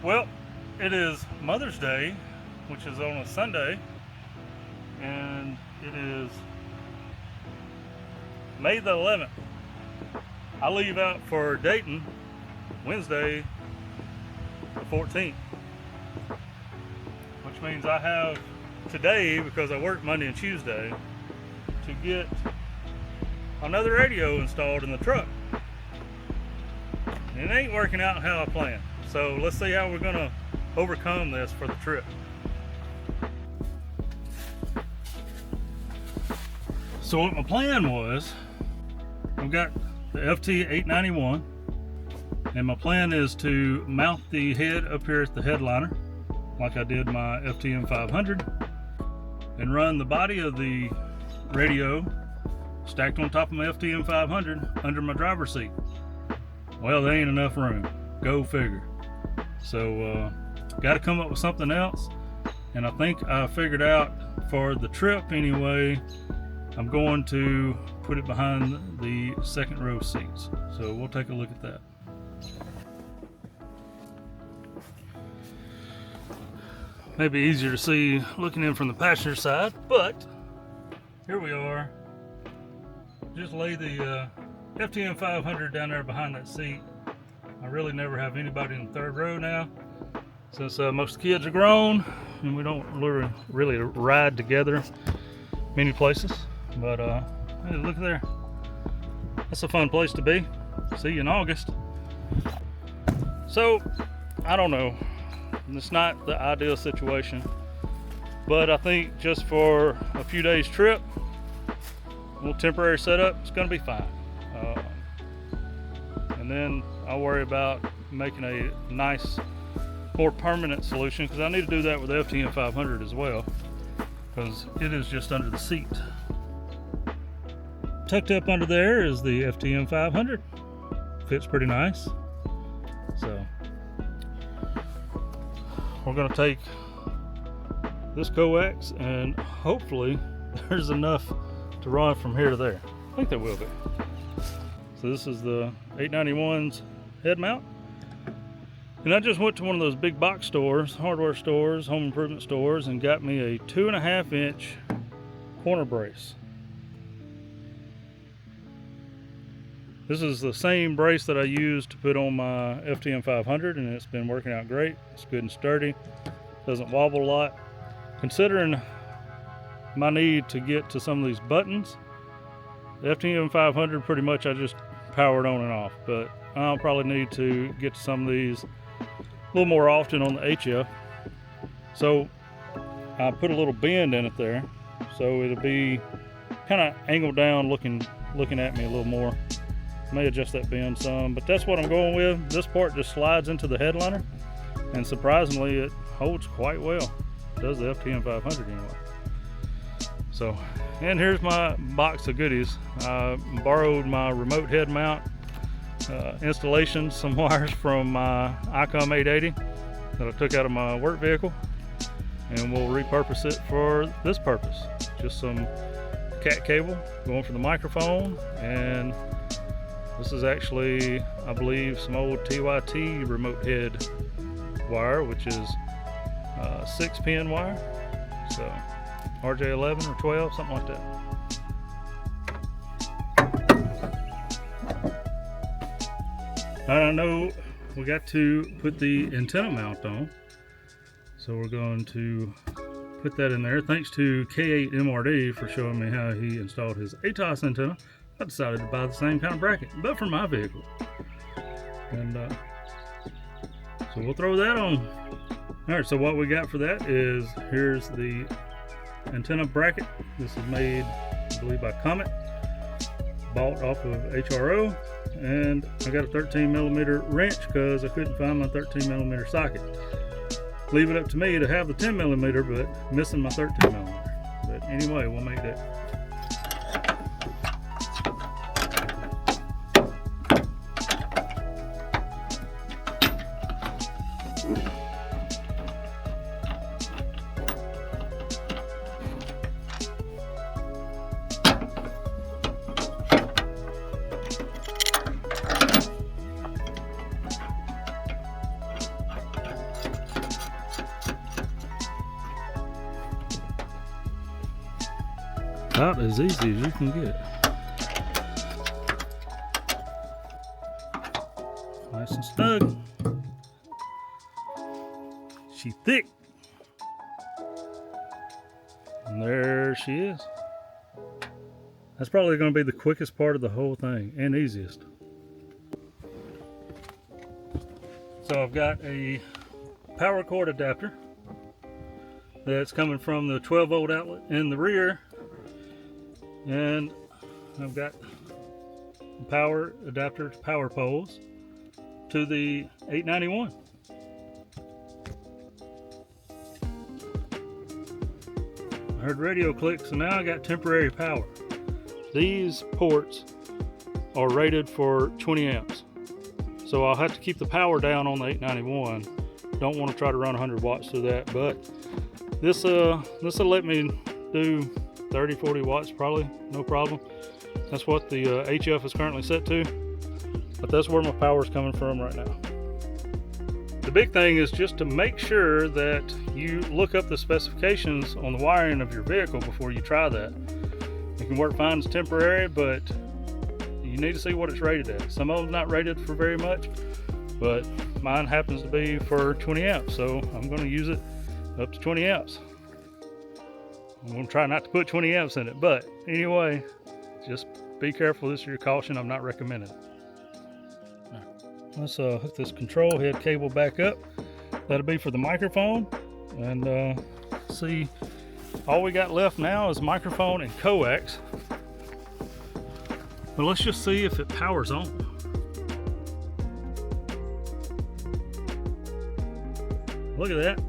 Well, it is Mother's Day, which is on a Sunday, and it is May the 11th. I leave out for Dayton Wednesday the 14th, which means I have today, because I work Monday and Tuesday, to get another radio installed in the truck. And it ain't working out how I planned. So let's see how we're gonna overcome this for the trip. So what my plan was, I've got the FT-891, and my plan is to mount the head up here at the headliner, like I did my FTM500, and run the body of the radio stacked on top of my FTM500 under my driver's seat. Well, there ain't enough room. Go figure. So, got to come up with something else, and I think I figured out for the trip anyway, I'm going to put it behind the second row seats. So we'll take a look at that. Maybe easier to see looking in from the passenger side, but here we are. Just lay the FTM 500 down there behind that seat. I really never have anybody in the third row now, since most of the kids are grown and we don't really ride together many places. But hey, look there. That's a fun place to be. See you in August. So, I don't know. It's not the ideal situation, but I think just for a few days trip, a little temporary setup, it's going to be fine. And then I'll worry about making a nice, more permanent solution, because I need to do that with the FTM 500 as well, because it is just under the seat. Tucked up under there is the FTM 500. Fits pretty nice. So we're going to take this coax, and hopefully there's enough to run from here to there. I think there will be. So this is the 891's head mount. And I just went to one of those big box stores, hardware stores, home improvement stores, and got me a 2.5 inch corner brace. This is the same brace that I used to put on my FTM 500, and it's been working out great. It's good and sturdy, doesn't wobble a lot. Considering my need to get to some of these buttons, the FTM 500 pretty much I just powered on and off, but I'll probably need to get to some of these a little more often on the HF. So I put a little bend in it there, so it'll be kind of angled down, looking at me a little more. May adjust that bend some, but that's what I'm going with. This part just slides into the headliner, and surprisingly it holds quite well. It does the FTM 500 anyway. So, and here's my box of goodies. I borrowed my remote head mount installation, some wires from my ICOM 880 that I took out of my work vehicle, and we'll repurpose it for this purpose. Just some cat cable going for the microphone, and this is actually, I believe, some old TYT remote head wire, which is 6-pin wire. So RJ11 or 12, something like that. I know we got to put the antenna mount on, so we're going to put that in there. Thanks to K8MRD for showing me how he installed his ATOS antenna. I decided to buy the same kind of bracket, but for my vehicle. And so we'll throw that on. Alright, so what we got for that is, here's the antenna bracket. This is made, I believe, by Comet. Bought off of HRO. And I got a 13mm wrench because I couldn't find my 13mm socket. Leave it up to me to have the 10mm, but missing my 13mm. But anyway, we'll make that. About as easy as you can get. Nice and snug. She thick. And there she is. That's probably going to be the quickest part of the whole thing and easiest. So I've got a power cord adapter that's coming from the 12 volt outlet in the rear, and I've got a power adapter to power poles to the 891. I heard radio click, so now I got temporary power. These ports are rated for 20 amps, so I'll have to keep the power down on the 891. Don't want to try to run 100 watts through that, but this will let me do 30-40 watts probably, no problem. That's what the HF is currently set to, but that's where my power is coming from right now. The big thing is just to make sure that you look up the specifications on the wiring of your vehicle before you try that. It can work fine as temporary, but you need to see what it's rated at. Some of them not rated for very much, but mine happens to be for 20 amps, so I'm going to use it up to 20 amps. I'm going to try not to put 20 amps in it, but anyway, just be careful. This is your caution. I'm not recommending it. Let's hook this control head cable back up. That'll be for the microphone, and see, all we got left now is microphone and coax. But let's just see if it powers on. Look at that.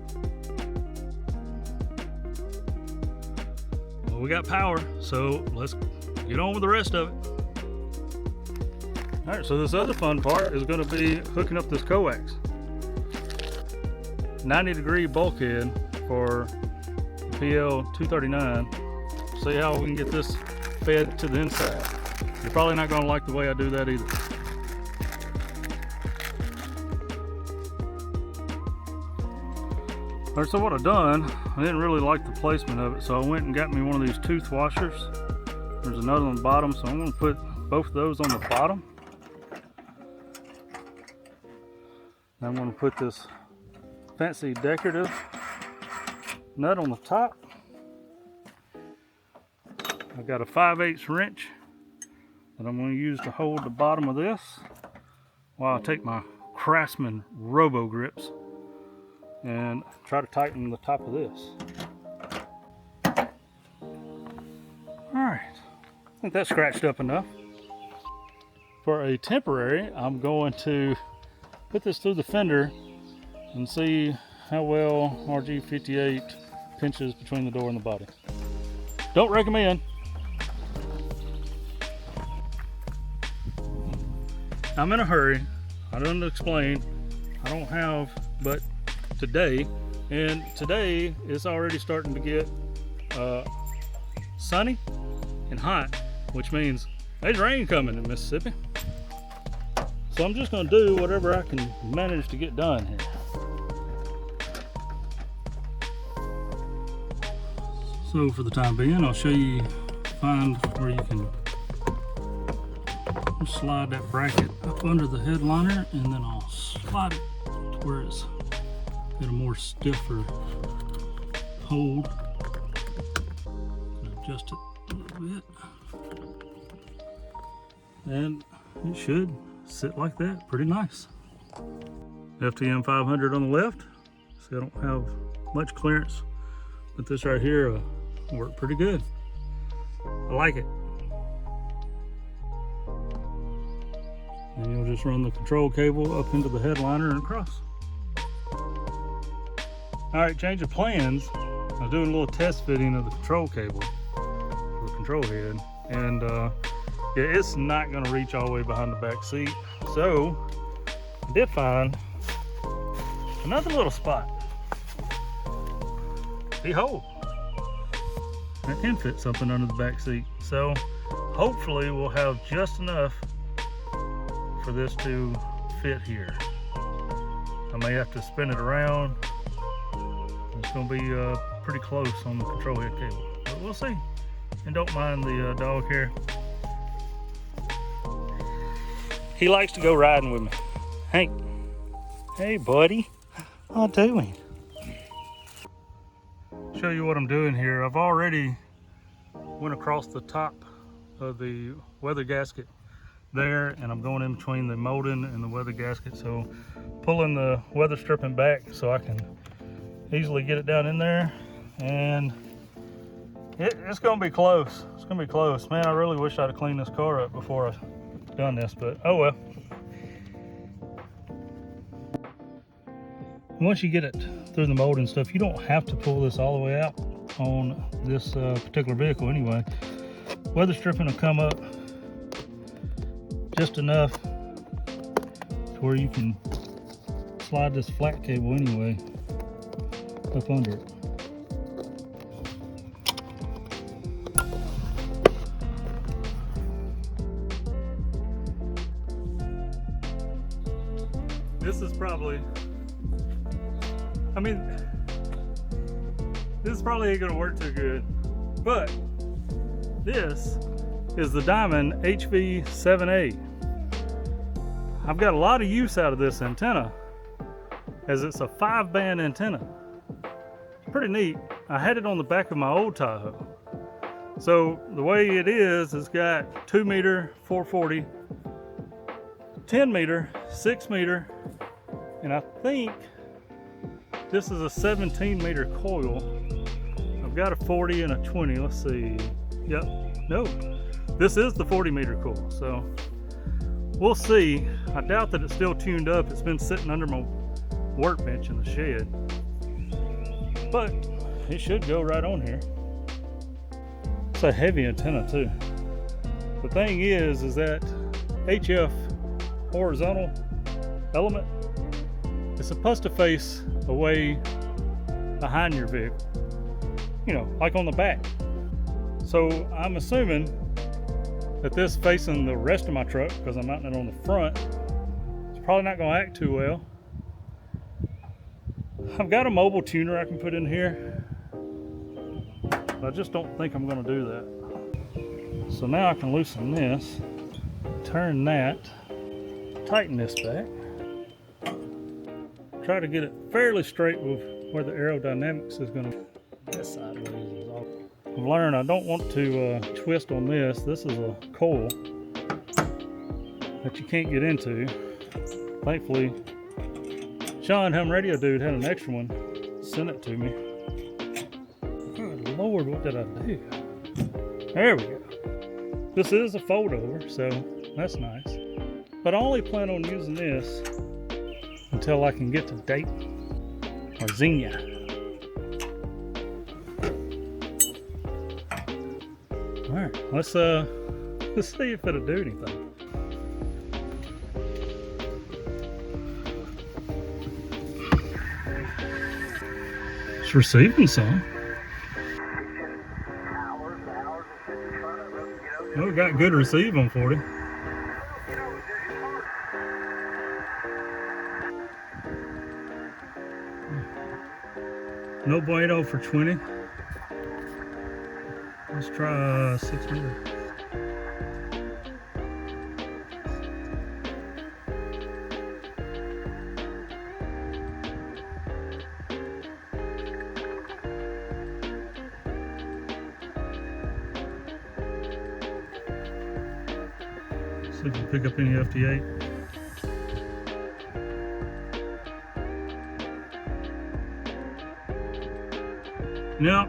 Well, we got power, so let's get on with the rest of it. All right, so this other fun part is going to be hooking up this coax. 90-degree bulkhead for PL-239. See how we can get this fed to the inside. You're probably not going to like the way I do that either. All right, so what I've done, I didn't really like the placement of it, so I went and got me one of these tooth washers. There's another on the bottom, so I'm going to put both of those on the bottom. I'm going to put this fancy decorative nut on the top. I've got a 5/8 wrench that I'm going to use to hold the bottom of this while I take my Craftsman Robo Grips and try to tighten the top of this. Alright, I think that's scratched up enough. For a temporary, I'm going to put this through the fender and see how well RG58 pinches between the door and the body. Don't recommend. I'm in a hurry. I don't explain. I don't have but today, and today it's already starting to get sunny and hot, which means there's rain coming in Mississippi. So I'm just going to do whatever I can manage to get done here. So for the time being, I'll show you, find where you can slide that bracket up under the headliner, and then I'll slide it to where it's got a more stiffer hold. Adjust it a little bit, and it should sit like that, pretty nice. FTM 500 on the left, so I don't have much clearance, but this right here worked pretty good. I like it. And you'll just run the control cable up into the headliner and across. All right, change of plans. I was doing a little test fitting of the control cable for the control head, and yeah, it's not going to reach all the way behind the back seat. So I did find another little spot. Behold, that can fit something under the back seat. So hopefully we'll have just enough for this to fit here. I may have to spin it around. It's going to be pretty close on the control head cable, but we'll see. And don't mind the dog here. He likes to go riding with me. Hank. Hey, buddy. How you doing? Show you what I'm doing here. I've already went across the top of the weather gasket there, and I'm going in between the molding and the weather gasket. So pulling the weather stripping back so I can easily get it down in there, and it's gonna be close. It's gonna be close. Man, I really wish I'd have cleaned this car up before I done this, but oh well. Once you get it through the mold and stuff, you don't have to pull this all the way out on this particular vehicle anyway. Weather stripping will come up just enough to where you can slide this flat cable anyway up under it. This is probably, I mean, this is probably ain't gonna work too good, but this is the Diamond HV7A. I've got a lot of use out of this antenna, as it's a 5-band antenna. Pretty neat. I had it on the back of my old Tahoe. So the way it is, it's got 2 meter 440, 10 meter, 6 meter, and I think this is a 17 meter coil. I've got a 40 and a 20. Let's see. Yep. No. This is the 40 meter coil. So we'll see. I doubt that it's still tuned up. It's been sitting under my workbench in the shed. But it should go right on here. It's a heavy antenna too. The thing is that HF horizontal element is supposed to face away behind your vehicle, you know, like on the back. So I'm assuming that this facing the rest of my truck, because I'm mounting it on the front, it's probably not going to act too well. I've got a mobile tuner I can put in here, but I just don't think I'm going to do that. So now I can loosen this, turn that, tighten this back, try to get it fairly straight with where the aerodynamics is going to. This sideways is off. I've learned I don't want to twist on this. This is a coil that you can't get into. Thankfully, Sean, Hamradio dude, had an extra one. Sent it to me. Good Lord, what did I do? There we go. This is a fold over, so that's nice. But I only plan on using this until I can get to Dayton or Xenia. All right, let's see if it'll do anything. It's receiving some. Oh, we got good receive on 40. No bueno for 20. Let's try 6 meter. See if we can pick up any FT-8. Now,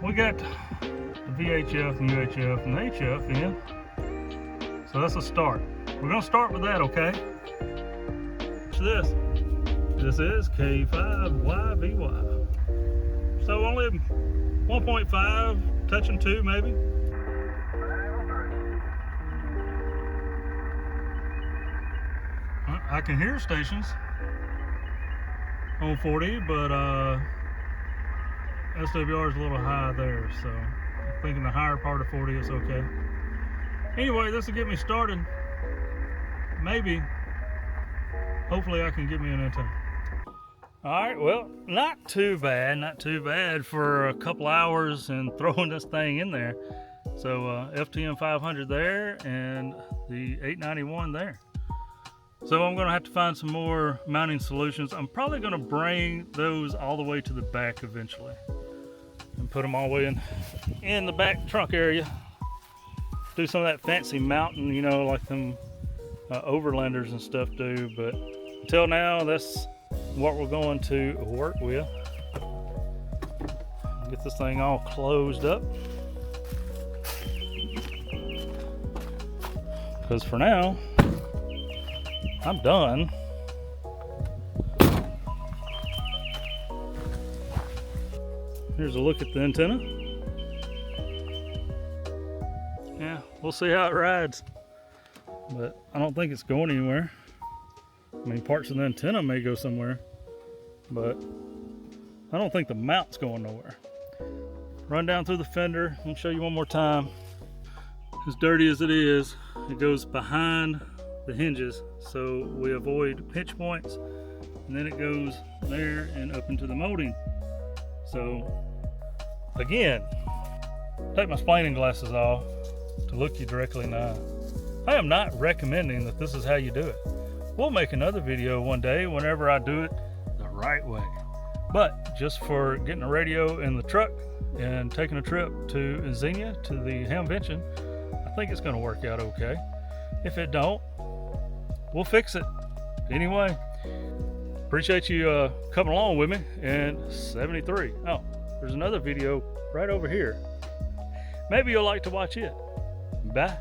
we got the VHF and UHF and the HF in, so that's a start. We're going to start with that, okay? Watch this. This is K5YVY. So only 1.5, touching 2 maybe. I can hear stations on 40, but SWR is a little high there, so I'm thinking the higher part of 40 is okay. Anyway, this will get me started. Maybe, hopefully I can get me an antenna. All right, well, not too bad for a couple hours and throwing this thing in there. So FTM 500 there and the 891 there. So I'm gonna have to find some more mounting solutions. I'm probably gonna bring those all the way to the back eventually and put them all the way in the back trunk area. Do some of that fancy mounting, you know, like them overlanders and stuff do, but until now, that's what we're going to work with. Get this thing all closed up. Because for now, I'm done. Here's a look at the antenna. Yeah, we'll see how it rides. But I don't think it's going anywhere. I mean, parts of the antenna may go somewhere, but I don't think the mount's going nowhere. Run down through the fender. I'll show you one more time. As dirty as it is, it goes behind the hinges, so we avoid pinch points, and then it goes there and up into the molding. So again, take my splaining glasses off to look you directly in the eye. I am not recommending that this is how you do it. We'll make another video one day whenever I do it the right way. But just for getting a radio in the truck and taking a trip to Xenia, to the Hamvention, I think it's going to work out okay. If it don't, we'll fix it. Anyway, appreciate you coming along with me. And 73. Oh, there's another video right over here. Maybe you'll like to watch it. Bye.